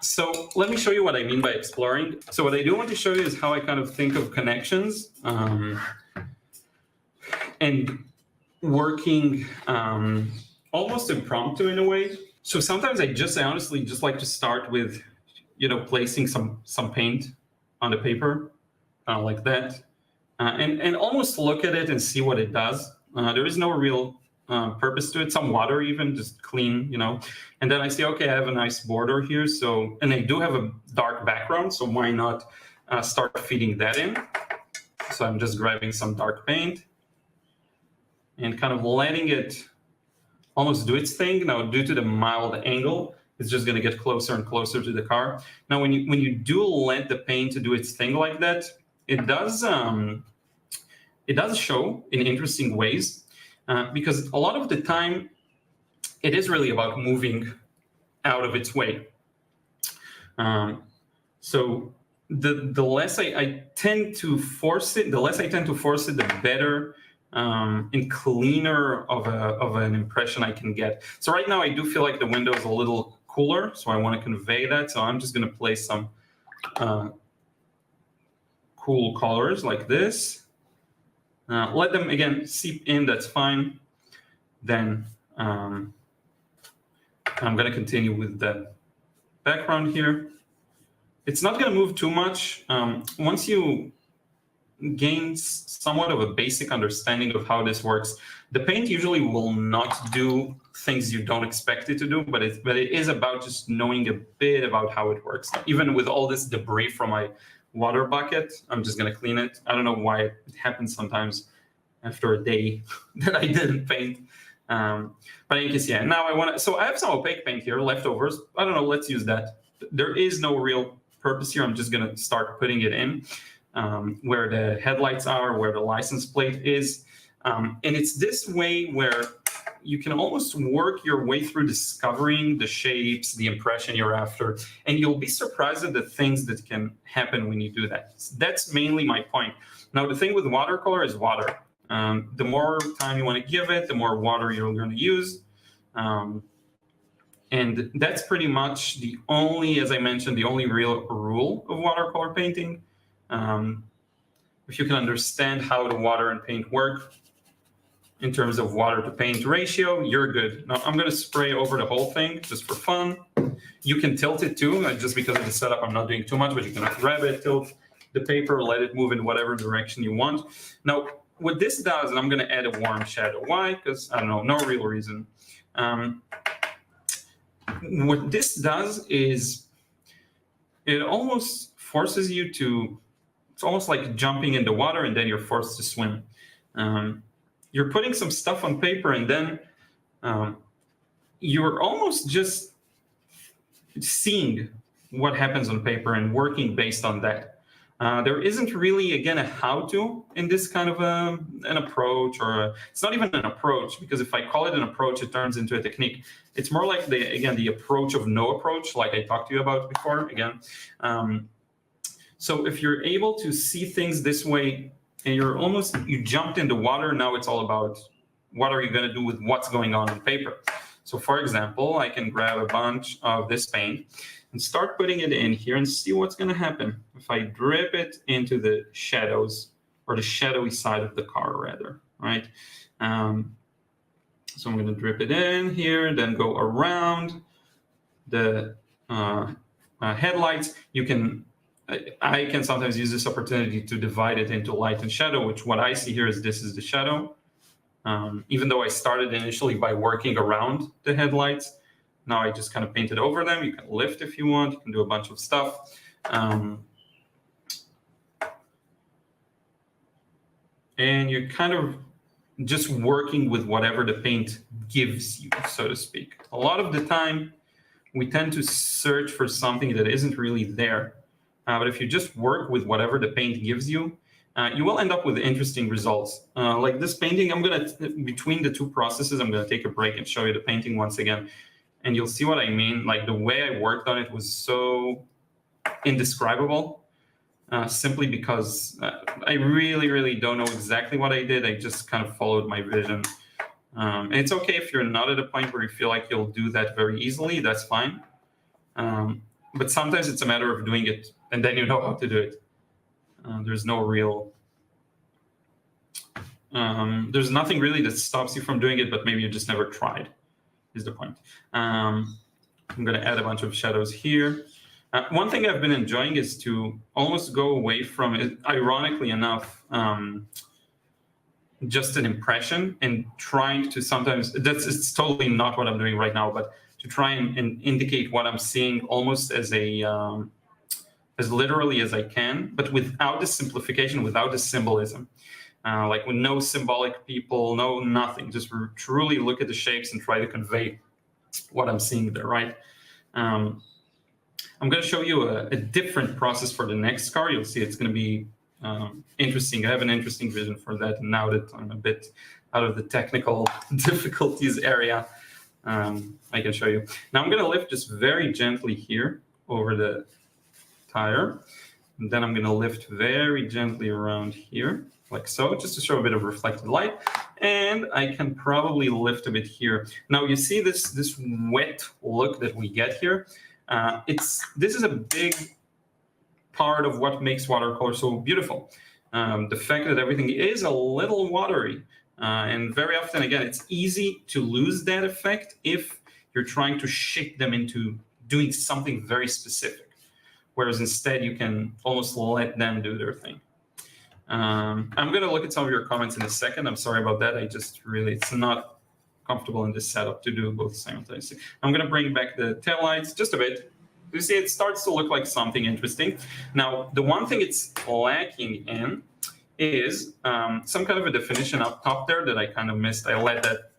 So let me show you what I mean by exploring. So what I do want to show you is how I kind of think of connections and working almost impromptu in a way. So sometimes I honestly just like to start with, placing some paint on the paper like that, and almost look at it and see what it does. There is no real purpose to it. Some water, even just clean, and then I say, okay, I have a nice border here. So, and I do have a dark background, so why not start feeding that in? So I'm just grabbing some dark paint and kind of letting it almost do its thing. Now, due to the mild angle, it's just going to get closer and closer to the car. Now, when you do let the paint to do its thing like that, it does show in interesting ways. Because a lot of the time, it is really about moving out of its way. So the less I tend to force it, the better and cleaner of an impression I can get. So right now, I do feel like the window is a little cooler, so I want to convey that. So I'm just going to place some cool colors like this. Let them, again, seep in, that's fine. Then I'm going to continue with the background here. It's not going to move too much. Once you gain somewhat of a basic understanding of how this works, the paint usually will not do things you don't expect it to do, but it is about just knowing a bit about how it works. Even with all this debris from my water bucket, I'm just going to clean it. I don't know why it happens sometimes after a day that I didn't paint. But in case, yeah, now so I have some opaque paint here, leftovers. I don't know, let's use that. There is no real purpose here. I'm just going to start putting it in where the headlights are, where the license plate is. And it's this way where you can almost work your way through discovering the shapes, the impression you're after, and you'll be surprised at the things that can happen when you do that. That's mainly my point. Now, the thing with watercolor is water. The more time you want to give it, the more water you're going to use. And that's pretty much the only, as I mentioned, the only real rule of watercolor painting. If you can understand how the water and paint work in terms of water to paint ratio, you're good. Now I'm going to spray over the whole thing just for fun. You can tilt it too, just because of the setup, I'm not doing too much, but you can grab it, tilt the paper, let it move in whatever direction you want. Now, what this does, and I'm going to add a warm shadow. Why? Because, I don't know, no real reason. What this does is it almost forces you to, it's almost like jumping in the water and then you're forced to swim. You're putting some stuff on paper and then you're almost just seeing what happens on paper and working based on that. There isn't really, again, a how-to in this kind of an approach, or it's not even an approach, because if I call it an approach, it turns into a technique. It's more like, the approach of no approach, like I talked to you about before, again. So if you're able to see things this way, and you jumped in the water, now it's all about what are you going to do with what's going on paper. So for example, I can grab a bunch of this paint and start putting it in here and see what's going to happen if I drip it into the shadows, or the shadowy side of the car, rather, right? So I'm going to drip it in here, then go around the headlights. I can sometimes use this opportunity to divide it into light and shadow, which what I see here is this is the shadow. Even though I started initially by working around the headlights, now I just kind of painted over them. You can lift if you want. You can do a bunch of stuff. And you're kind of just working with whatever the paint gives you, so to speak. A lot of the time, we tend to search for something that isn't really there. But if you just work with whatever the paint gives you, you will end up with interesting results. Like this painting, between the two processes, I'm going to take a break and show you the painting once again. And you'll see what I mean. Like the way I worked on it was so indescribable, simply because I really, really don't know exactly what I did. I just kind of followed my vision. And it's okay if you're not at a point where you feel like you'll do that very easily. That's fine. but sometimes it's a matter of doing it, and then you know how to do it. There's no real, there's nothing really that stops you from doing it, but maybe you just never tried, is the point. I'm going to add a bunch of shadows here. One thing I've been enjoying is to almost go away from it, ironically enough, just an impression, and trying to sometimes, it's totally not what I'm doing right now, but to try and indicate what I'm seeing almost as a as literally as I can, but without the simplification, without the symbolism. Like with no symbolic people, no nothing. Just truly look at the shapes and try to convey what I'm seeing there, right? I'm going to show you a different process for the next car. You'll see it's going to be interesting. I have an interesting vision for that. And now that I'm a bit out of the technical difficulties area, I can show you. Now I'm going to lift just very gently here over the tire. And then I'm going to lift very gently around here, like so, just to show a bit of reflected light. And I can probably lift a bit here. Now you see this wet look that we get here. This is a big part of what makes watercolor so beautiful. The fact that everything is a little watery. And very often, again, it's easy to lose that effect if you're trying to shape them into doing something very specific. Whereas instead, you can almost let them do their thing. I'm going to look at some of your comments in a second. I'm sorry about that. It's not comfortable in this setup to do both simultaneously. I'm going to bring back the taillights just a bit. You see, it starts to look like something interesting. Now, the one thing it's lacking in is some kind of a definition up top there that I kind of missed. I let that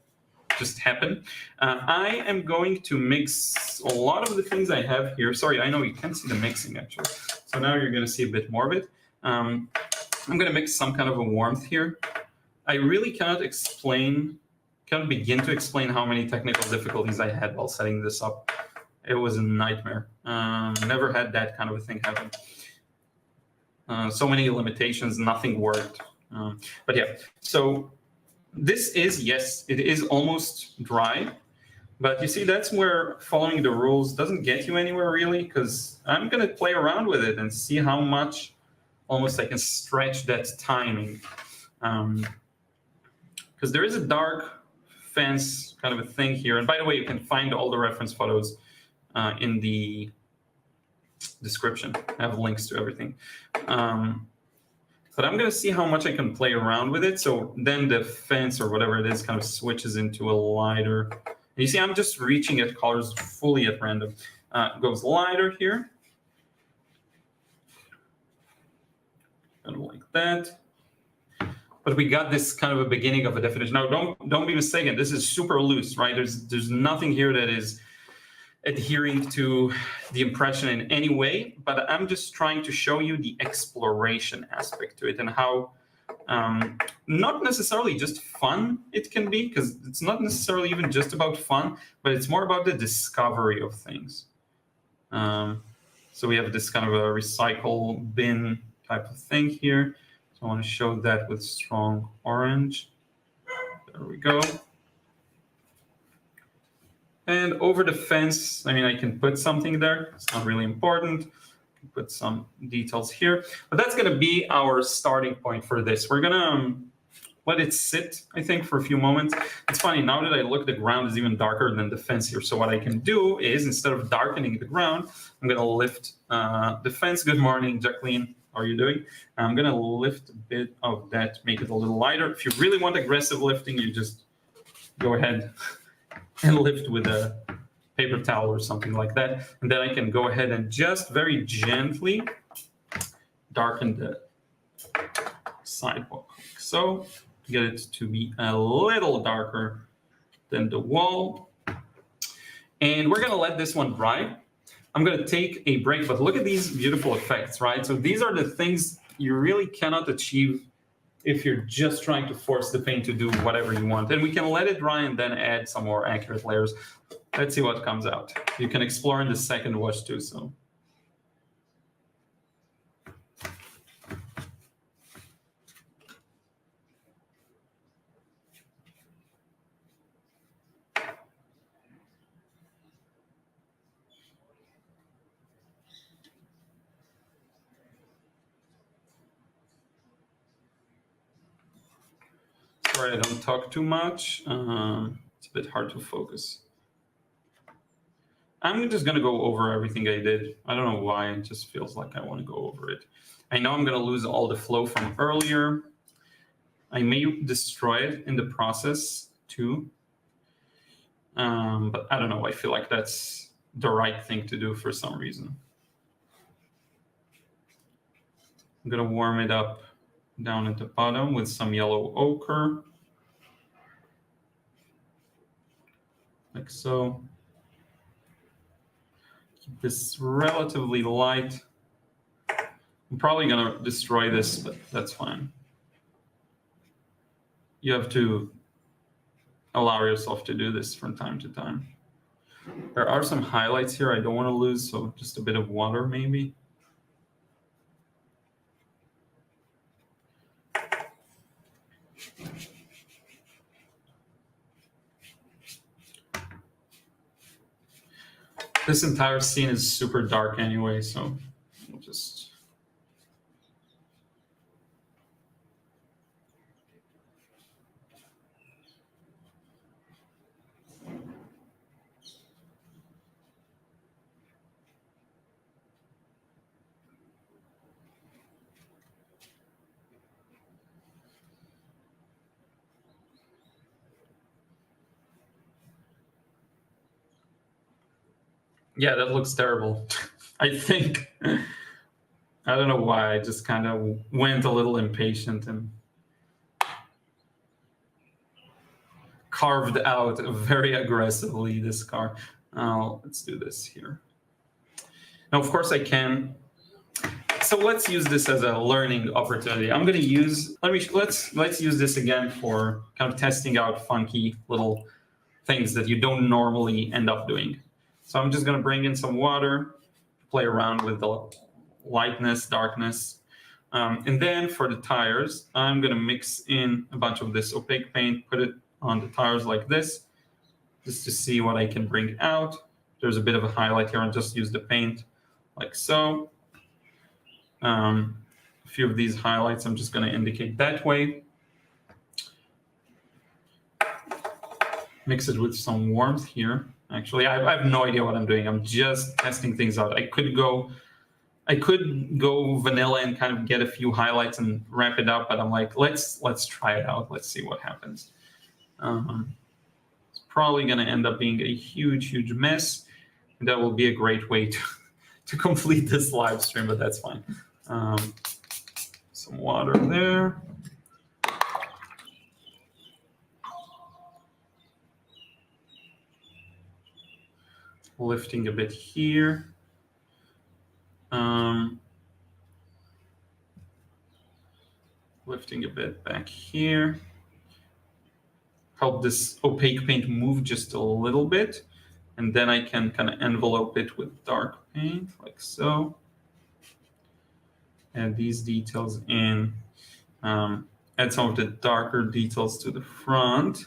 just happen. I am going to mix a lot of the things I have here. Sorry, I know you can't see the mixing actually. So now you're going to see a bit more of it. I'm going to mix some kind of a warmth here. I really cannot begin to explain how many technical difficulties I had while setting this up. It was a nightmare. Never had that kind of a thing happen. So many limitations, nothing worked. But yeah, so this is, yes, it is almost dry. But you see, that's where following the rules doesn't get you anywhere really, because I'm going to play around with it and see how much almost I can stretch that timing. Because there is a dark fence kind of a thing here. And by the way, you can find all the reference photos in the description. I have links to everything. But I'm going to see how much I can play around with it. So then the fence or whatever it is kind of switches into a lighter. And you see, I'm just reaching at colors fully at random. It goes lighter here. Kind of like that. But we got this kind of a beginning of a definition. Now, don't be mistaken. This is super loose, right? There's nothing here that is adhering to the impression in any way, but I'm just trying to show you the exploration aspect to it and how not necessarily just fun it can be, because it's not necessarily even just about fun, but it's more about the discovery of things. So we have this kind of a recycle bin type of thing here. So I want to show that with strong orange. There we go. And over the fence, I mean, I can put something there. It's not really important. I can put some details here. But that's going to be our starting point for this. We're going to let it sit, I think, for a few moments. It's funny, now that I look, the ground is even darker than the fence here. So what I can do is, instead of darkening the ground, I'm going to lift the fence. Good morning, Jacqueline. How are you doing? I'm going to lift a bit of that, make it a little lighter. If you really want aggressive lifting, you just go ahead and lift with a paper towel or something like that. And then I can go ahead and just very gently darken the sidewalk. So get it to be a little darker than the wall. And we're going to let this one dry. I'm going to take a break, but look at these beautiful effects, right? So these are the things you really cannot achieve if you're just trying to force the paint to do whatever you want. And we can let it dry and then add some more accurate layers. Let's see what comes out. You can explore in the second wash too. So. Sorry, I don't talk too much. It's a bit hard to focus. I'm just going to go over everything I did. I don't know why. It just feels like I want to go over it. I know I'm going to lose all the flow from earlier. I may destroy it in the process too. But I don't know. I feel like that's the right thing to do for some reason. I'm going to warm it up down at the bottom with some yellow ochre. Like so. Keep this relatively light. I'm probably going to destroy this, but that's fine. You have to allow yourself to do this from time to time. There are some highlights here I don't want to lose, so just a bit of water maybe. This entire scene is super dark anyway, so we'll just... Yeah, that looks terrible. I think, I don't know why, I just kind of went a little impatient and carved out very aggressively this car. Let's do this here. Now, of course I can. So let's use this as a learning opportunity. I'm going to use, let's use this again for kind of testing out funky little things that you don't normally end up doing. So I'm just going to bring in some water, play around with the lightness, darkness. And then for the tires, I'm going to mix in a bunch of this opaque paint, put it on the tires like this, just to see what I can bring out. There's a bit of a highlight here, and just use the paint like so. A few of these highlights I'm just going to indicate that way. Mix it with some warmth here. Actually, I have no idea what I'm doing. I'm just testing things out. I could go vanilla and kind of get a few highlights and wrap it up, but I'm like, let's try it out. Let's see what happens. It's probably going to end up being a huge mess, and that will be a great way to complete this live stream, but that's fine. Some water there. Lifting a bit here. Lifting a bit back here. Help this opaque paint move just a little bit. And then I can kind of envelope it with dark paint, like so. Add these details in. Add some of the darker details to the front.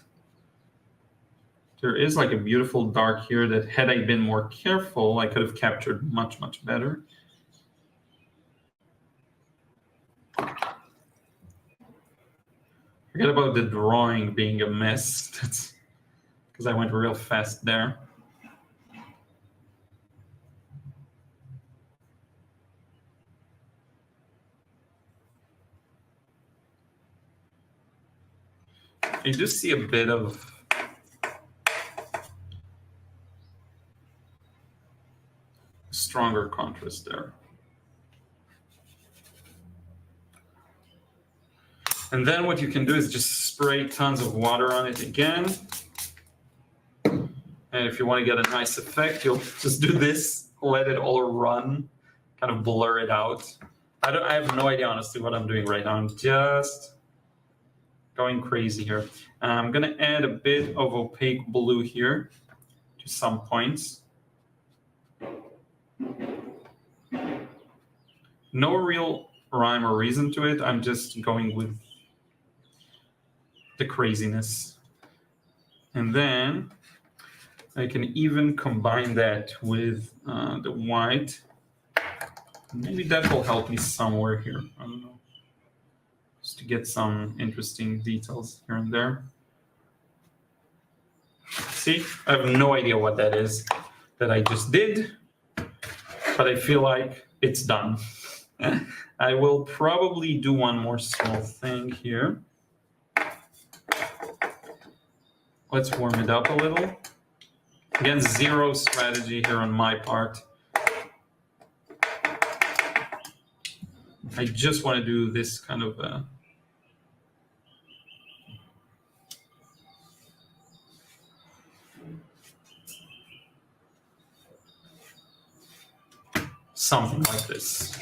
There is like a beautiful dark here that, had I been more careful, I could have captured much better. Forget about the drawing being a mess. That's because I went real fast there. I do see a bit of stronger contrast there. And then what you can do is just spray tons of water on it again. And if you want to get a nice effect, you'll just do this, let it all run, kind of blur it out. I have no idea, honestly, what I'm doing right now. I'm just going crazy here. I'm going to add a bit of opaque blue here to some points. No real rhyme or reason to it. I'm just going with the craziness. And then I can even combine that with the white. Maybe that will help me somewhere here. I don't know. Just to get some interesting details here and there. See, I have no idea what that is that I just did, but I feel like it's done. I will probably do one more small thing here. Let's warm it up a little. Again, zero strategy here on my part. I just want to do this kind of something like this.